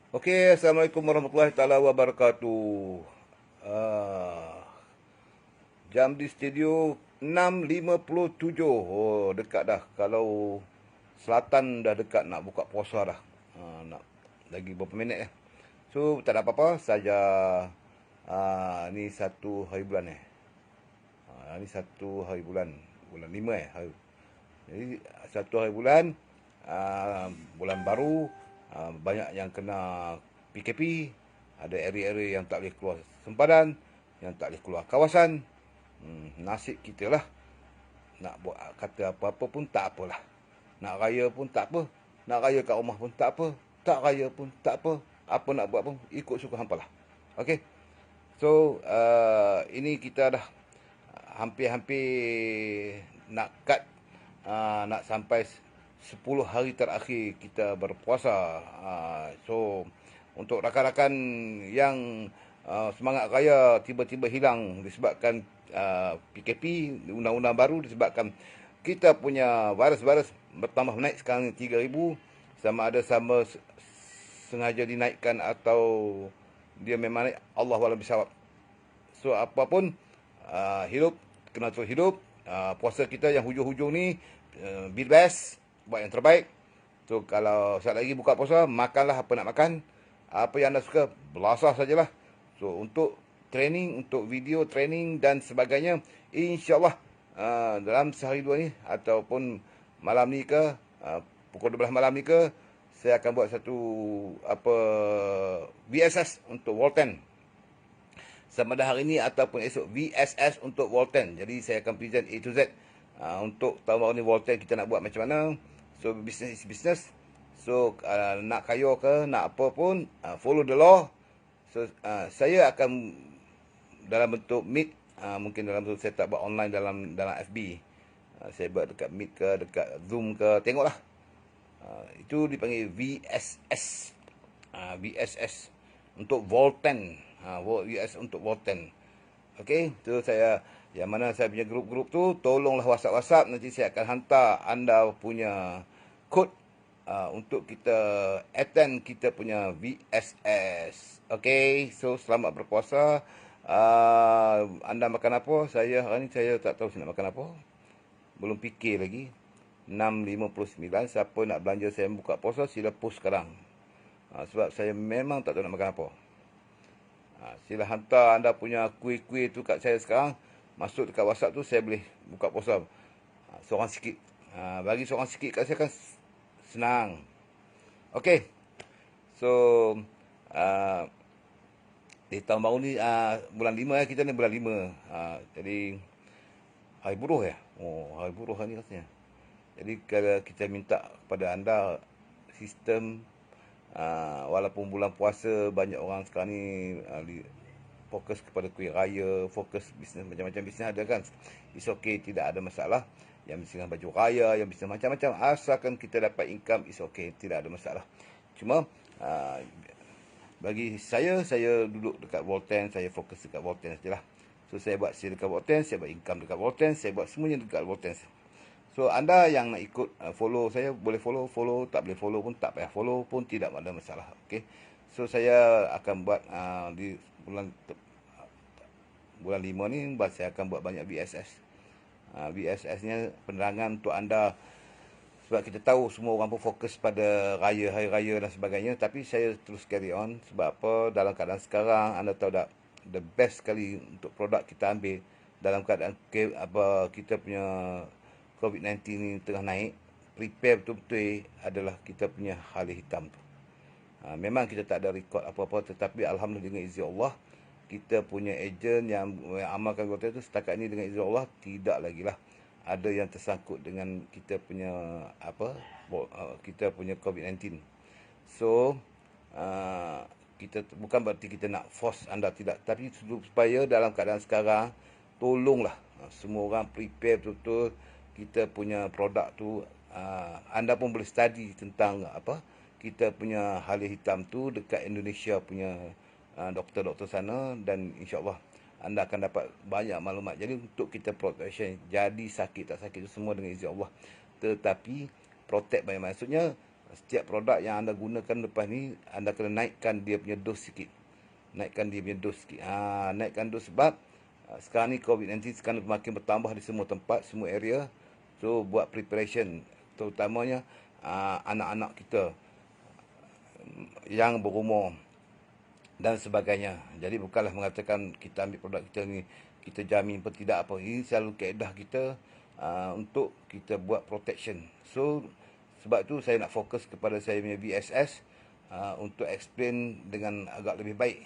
Okey, Assalamualaikum warahmatullahi taala wabarakatuh. Ah, jam di studio 6.57. Oh, dekat dah. Kalau selatan dah dekat nak buka puasa dah. Nak lagi berapa minit eh. So, tak ada apa-apa. Saja ni satu hari bulan eh. Ni satu hari bulan. Bulan 5 eh. Jadi, satu hari bulan. Bulan baru. Banyak yang kena PKP. Ada area-area yang tak boleh keluar sempadan. Yang tak boleh keluar kawasan. Nasib kita lah. Nak buat kata apa-apa pun tak apalah. Nak raya pun tak apa. Nak raya kat rumah pun tak apa. Tak raya pun tak apa. Apa nak buat pun ikut suka hampa lah. Okay. So, ini kita dah hampir-hampir nak cut, nak sampai 10 hari terakhir kita berpuasa. So, untuk rakan-rakan yang semangat raya tiba-tiba hilang disebabkan PKP, undang-undang baru, disebabkan kita punya virus-virus bertambah naik sekarang ni 3,000, sama sengaja dinaikkan atau dia memang naik, Allah wa'alam bisawab. So apapun, hidup kena terus hidup. Puasa kita yang hujung-hujung ni, be the best, buat yang terbaik. So kalau saat lagi buka puasa, makanlah apa nak makan. Apa yang anda suka, belasah sajalah. So untuk training, untuk video training dan sebagainya, insyaAllah dalam sehari dua ni ataupun malam ni ke, pukul 12 malam ni ke, saya akan buat satu apa VSS untuk Volten. Sama ada hari ini ataupun esok, VSS untuk Volten. Jadi saya akan present A to Z. Untuk tahun baru ni Volten kita nak buat macam mana. So business is business. So nak kayo ke, nak apa pun, follow the law. So saya akan dalam bentuk meet, mungkin dalam bentuk saya tak buat online dalam FB. Saya buat dekat meet ke, dekat Zoom ke, tengoklah. Itu dipanggil VSS. VSS untuk Volten. VSS untuk Volten. Okey, tu saya yang mana saya punya grup-grup tu, tolonglah WhatsApp, nanti saya akan hantar anda punya kod untuk kita attend kita punya VSS. Okey, so selamat berpuasa. Anda makan apa? Hari ni saya tak tahu saya nak makan apa. Belum fikir lagi. 6.59. Siapa nak belanja saya buka puasa, sila post sekarang. Sebab saya memang tak tahu nak makan apa. Sila hantar anda punya kuih-kuih tu kat saya sekarang. Masuk dekat WhatsApp tu, saya boleh buka puasa. Seorang sikit. Bagi seorang sikit kat saya kan senang. Okey. So, di tahun baru ni, bulan 5 kita ni bulan 5. Jadi, hari buruh ya? Oh, hari buruh ni rasanya. Jadi kalau kita minta kepada anda sistem, walaupun bulan puasa banyak orang sekarang ni fokus kepada kuih raya, fokus bisnes, macam-macam bisnes ada kan. It's okay, tidak ada masalah. Yang bisnes baju raya, yang bisnes macam-macam, asalkan kita dapat income, it's okay, tidak ada masalah. Cuma bagi saya duduk dekat Volten, saya fokus dekat Volten sajalah. So saya buat sale dekat Volten, saya buat income dekat Volten, saya buat semuanya dekat Volten. So anda yang nak ikut follow saya, boleh follow, tak boleh follow pun tak payah follow pun, tidak ada masalah. Okay. So saya akan buat di bulan 5 ni, saya akan buat banyak VSS. VSS-nya penerangan untuk anda, sebab kita tahu semua orang pun fokus pada raya, hari raya dan sebagainya. Tapi saya terus carry on. Sebab apa? Dalam keadaan sekarang, anda tahu tak, the best sekali untuk produk kita ambil dalam keadaan kita punya COVID-19 ni tengah naik, prepare betul-betul adalah kita punya halih hitam tu. Memang kita tak ada rekod apa-apa, tetapi Alhamdulillah dengan izin Allah, kita punya ejen yang amalkan kota itu setakat ni dengan izin Allah, tidak lagi lah ada yang tersangkut dengan kita punya kita punya COVID-19. So, kita bukan berarti kita nak force anda, tidak. Tapi supaya dalam keadaan sekarang, tolonglah semua orang prepare betul-betul kita punya produk tu. Anda pun boleh study tentang kita punya halih hitam tu dekat Indonesia punya doktor-doktor sana, dan insyaAllah anda akan dapat banyak maklumat. Jadi untuk kita protection, jadi sakit tak sakit itu semua dengan izin Allah. Tetapi protect banyak, maksudnya Setiap produk yang anda gunakan lepas ni, anda kena naikkan dia punya dos sikit. Naikkan dia punya dos sikit. Naikkan dos sebab sekarang ni COVID-19 sekarang makin bertambah di semua tempat, semua area. So, buat preparation. Terutamanya anak-anak kita yang berumur dan sebagainya. Jadi bukanlah mengatakan kita ambil produk kita ni, kita jamin pun tidak apa. Ini selalu kaedah kita untuk kita buat protection. So, sebab tu saya nak fokus kepada saya punya VSS untuk explain dengan agak lebih baik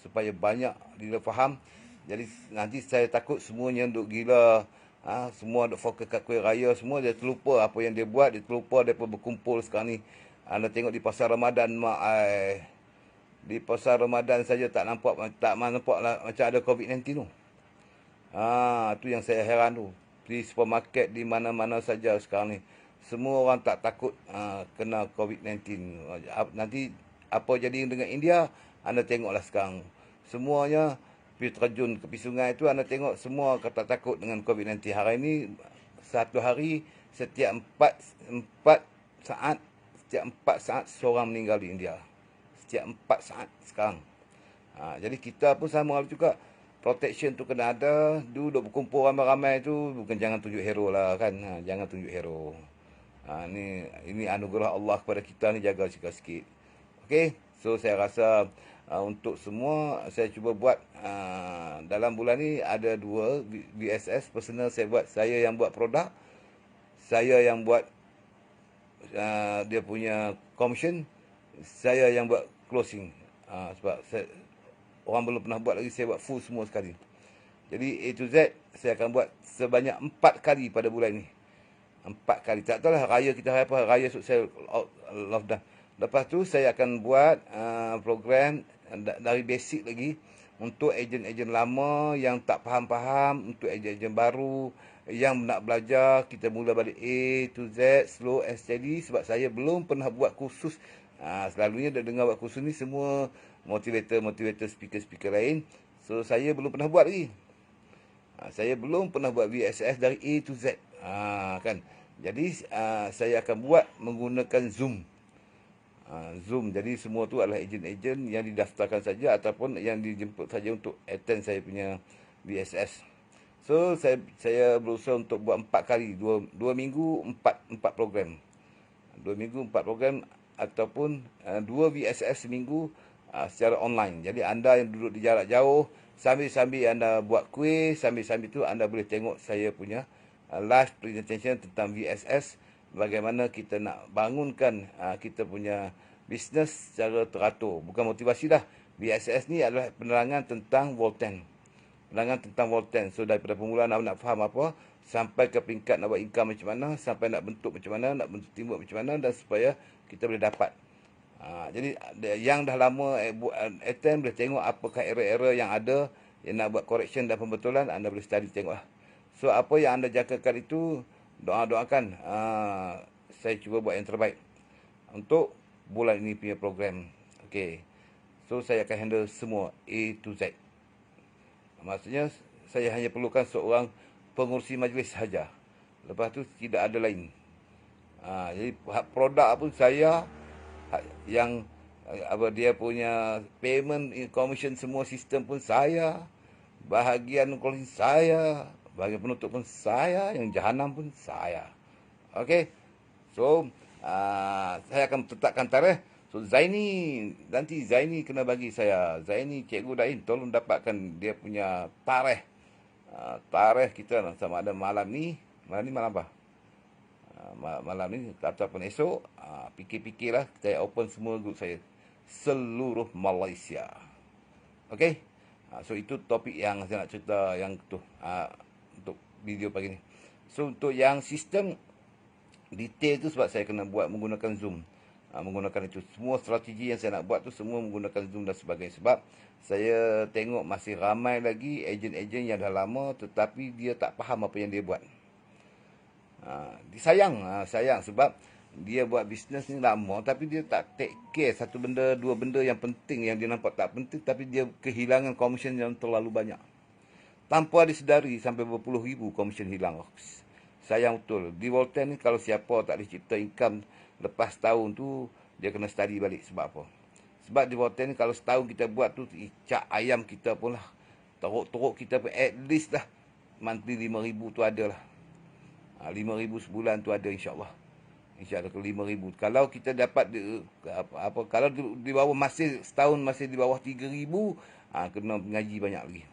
supaya banyak dia faham. Jadi nanti saya takut semuanya duk gila, semua duk fokus kat kuih raya, semua dia terlupa apa yang dia buat, dia terlupa depa berkumpul sekarang ni. Anda tengok di pasar Ramadan mak ai. Di pasar Ramadan saja tak nampak lah, macam ada COVID-19 tu. Tu yang saya heran tu. Di supermarket di mana-mana saja sekarang ni. Semua orang tak takut kena COVID-19. Nanti apa jadi dengan India, anda tengoklah sekarang. Semuanya pergi terjun ke sungai itu, anda tengok semua kata takut dengan COVID-19. Hari ini, satu hari, setiap 4 saat, setiap 4 saat seorang meninggal di India. Setiap 4 saat sekarang. Jadi kita pun sama juga. Protection tu kena ada. Duduk berkumpul ramai-ramai tu bukan jangan tunjuk hero lah kan. Jangan tunjuk hero. Ini anugerah Allah kepada kita ni, jaga sikit-sikit. Okey. So saya rasa untuk semua saya cuba buat dalam bulan ni ada 2 VSS personal saya buat. Saya yang buat produk. Saya yang buat dia punya commission. Saya yang buat closing. Sebab orang belum pernah buat lagi, saya buat full semua sekali. Jadi A to Z saya akan buat sebanyak 4 kali pada bulan ni. 4 kali. Tak tahulah raya kita apa, raya saya lockdown. Lepas tu saya akan buat program dari basic lagi untuk ejen-ejen lama yang tak faham-faham, untuk ejen-ejen baru yang nak belajar. Kita mula balik A to Z, slow and steady, sebab saya belum pernah buat kursus. Selalunya dah dengar buat kursus ni semua motivator, speaker lain. So saya belum pernah buat lagi. Saya belum pernah buat VSS dari A to Z. Kan. Jadi saya akan buat menggunakan Zoom. Zoom. Jadi semua tu adalah ejen-ejen yang didaftarkan saja ataupun yang dijemput saja untuk attend saya punya VSS. So saya berusaha untuk buat 4 kali, 2 minggu 4 program. 2 minggu 4 program ataupun 2 VSS seminggu secara online. Jadi anda yang duduk di jarak jauh, sambil-sambil anda buat kuis, sambil-sambil tu anda boleh tengok saya punya live presentation tentang VSS, bagaimana kita nak bangunkan kita punya bisnes secara teratur. Bukan motivasi dah. VSS ni adalah penerangan tentang Volten. Penerangan tentang Volten. So daripada permulaan nak faham apa, sampai ke peringkat nak buat income macam mana, sampai nak bentuk macam mana, nak bentuk teamwork macam mana, dan supaya kita boleh dapat. Jadi yang dah lama attend boleh tengok apakah error-error yang ada, yang nak buat correction dan pembetulan, anda boleh study tengoklah. So apa yang anda jangkakan itu, doakan saya cuba buat yang terbaik untuk bulan ini punya program. Okey. So saya akan handle semua A to Z. Maksudnya saya hanya perlukan seorang pengurusi majlis sahaja. Lepas tu tidak ada lain. Jadi produk pun saya yang dia punya payment commission semua sistem pun saya, bahagian closing saya, bahagian penutup pun saya, yang jahanam pun saya. Okey. So saya akan tetapkan tarikh. So nanti Zaini kena bagi saya, Zaini Cikgu Dain tolong dapatkan dia punya tarikh. Tarikh kita sama ada malam ni malam apa? Malam ni ataupun esok, fikir-fikirlah. Saya open semua grup saya seluruh Malaysia. Okey. So itu topik yang saya nak cerita yang tu untuk video pagi ni. So untuk yang sistem detail tu sebab saya kena buat menggunakan Zoom. Menggunakan itu semua strategi yang saya nak buat tu semua menggunakan Zoom dan sebagainya, sebab saya tengok masih ramai lagi ejen-ejen yang dah lama tetapi dia tak faham apa yang dia buat. Sayang sebab dia buat bisnes ni lama tapi dia tak take care satu benda, dua benda yang penting yang dia nampak tak penting, tapi dia kehilangan komisen yang terlalu banyak. Tanpa disedari sampai berpuluh ribu komisen hilang. Sayang betul. Di Volten ni kalau siapa tak boleh cipta income lepas tahun tu dia kena study balik. Sebab apa? Sebab di hotel ni kalau setahun kita buat tu, cak ayam kita pun lah, teruk-teruk kita pun at least lah monthly 5,000 tu ada lah. 5,000 sebulan tu ada, insyaAllah. InsyaAllah ke 5,000. Kalau kita dapat kalau di bawah, masih setahun masih di bawah 3,000, kena mengaji banyak lagi.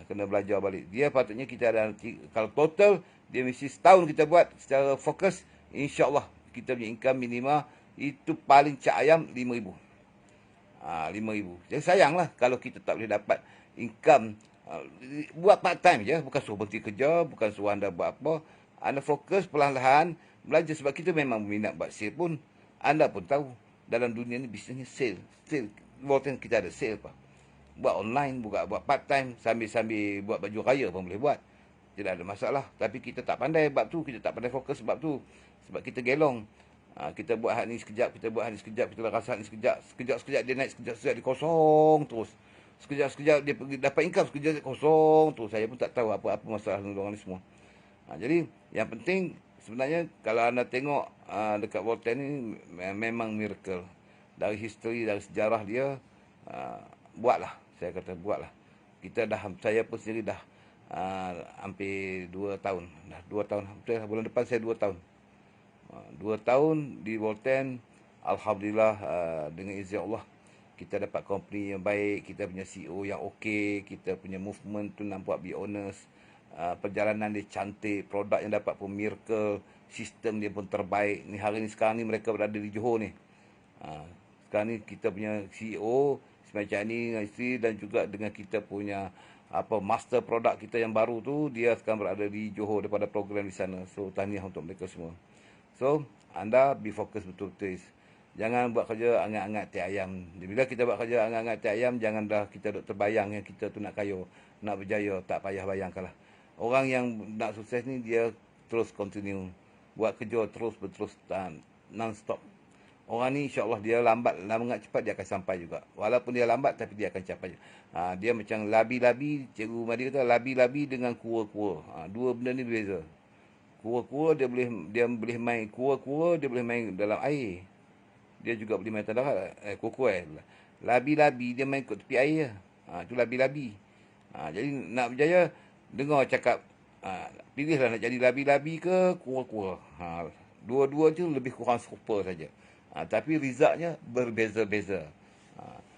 Kena belajar balik. Dia patutnya kita ada, kalau total dia mesti setahun kita buat secara fokus, insyaAllah kita punya income minima itu paling cak ayam 5,000. 5,000. Jadi sayanglah kalau kita tak boleh dapat income. Buat part time je, bukan suruh berhenti kerja, bukan suruh anda buat apa. Anda fokus perlahan-lahan belajar, sebab kita memang minat buat sale pun. Anda pun tahu dalam dunia ni bisnesnya sale. Volten kita ada sale apa. Buat online, buat part time, sambil-sambil buat baju raya pun boleh buat. Tidak ada masalah. Tapi kita tak pandai bab tu, kita tak pandai fokus sebab tu. Sebab kita gelong. Kita buat hal ni sekejap, kita buat hal ni sekejap, kita rasa hal ni sekejap. Sekejap-sekejap dia naik, sekejap-sekejap dia kosong terus. Sekejap-sekejap dia pergi dapat income, sekejap kosong terus. Saya pun tak tahu apa masalah orang ni semua. Jadi yang penting sebenarnya kalau anda tengok dekat Volten ni memang miracle. Dari history, dari sejarah dia, buatlah. Saya kata buatlah. Saya pun sendiri dah hampir 2 tahun. Dah 2 tahun. Betul lah, bulan depan saya 2 tahun. 2 tahun di Volten. Alhamdulillah, dengan izin Allah, kita dapat company yang baik, kita punya CEO yang okey, kita punya movement tu nampak be honest. Perjalanan dia cantik, produk yang dapat pun miracle, sistem dia pun terbaik. Ni hari ni sekarang ni mereka berada di Johor ni. Sekarang ni kita punya CEO semacam ni dengan isteri, dan juga dengan kita punya master produk kita yang baru tu, dia sekarang berada di Johor daripada program di sana. So tahniah untuk mereka semua. So anda be fokus betul-betul. Jangan buat kerja angat-angat tiap ayam. Bila kita buat kerja angat-angat tiap ayam, jangan dah kita duk terbayang yang kita tu nak kaya, nak berjaya. Tak payah bayangkanlah. Orang yang nak sukses ni, dia terus continue. Buat kerja terus non-stop. Orang ni insyaAllah dia lambat cepat dia akan sampai juga. Walaupun dia lambat tapi dia akan capai. Dia macam labi-labi, Cikgu Madi kata labi-labi dengan kura-kura. Dua benda ni berbeza. Kura-kura dia boleh main kura-kura, dia boleh main dalam air. Dia juga boleh main darat. Kura-kura. Labi-labi dia main kat tepi air. Itu labi-labi. Jadi nak berjaya, dengar cakap, pilihlah nak jadi labi-labi ke kura-kura. Dua-dua tu lebih kurang serupa saja. Tapi resultnya berbeza-beza.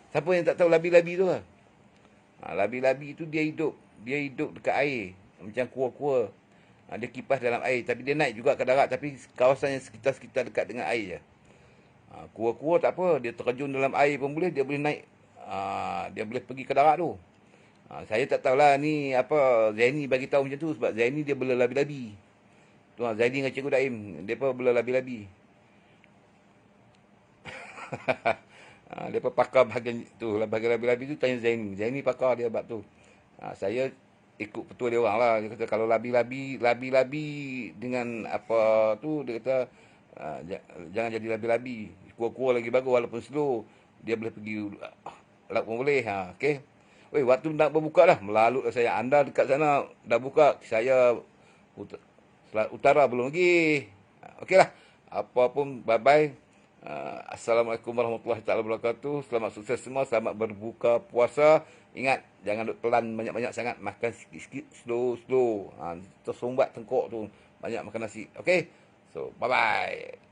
Siapa yang tak tahu labi-labi tu? Labi-labi tu dia hidup dekat air. Macam kura-kura. Dia kipas dalam air. Tapi dia naik juga ke darat. Tapi kawasan yang sekitar-sekitar dekat dengan air je. Kura-kura tak apa. Dia terjun dalam air pun boleh. Dia boleh naik. Dia boleh pergi ke darat tu. Saya tak tahulah ni apa Zaini bagi tahu macam tu. Sebab Zaini dia bela labi-labi. Tu Zaini dengan Cikgu Daim. Dia pun bela labi-labi. Dia pun pakar bahagian tu. Bahagian labi-labi tu tanya Zaini. Zaini pakar dia bab tu. Saya ikut petua dia orang lah. Dia kata kalau labi-labi dengan apa tu, dia kata jangan jadi labi-labi. Kura-kura lagi bagus walaupun slow. Dia boleh pergi laut pun boleh. Okey. Weh, waktu nak berbuka dah. Melalut saya. Anda dekat sana dah buka. Saya utara belum lagi. Okeylah. Apa pun, bye-bye. Assalamualaikum warahmatullahi wabarakatuh. Selamat sukses semua. Selamat berbuka puasa. Ingat, jangan duk telan banyak-banyak sangat. Makan sikit-sikit, slow-slow. Tersumbat tengkok tu. Banyak makan nasi. Okay? So, bye-bye.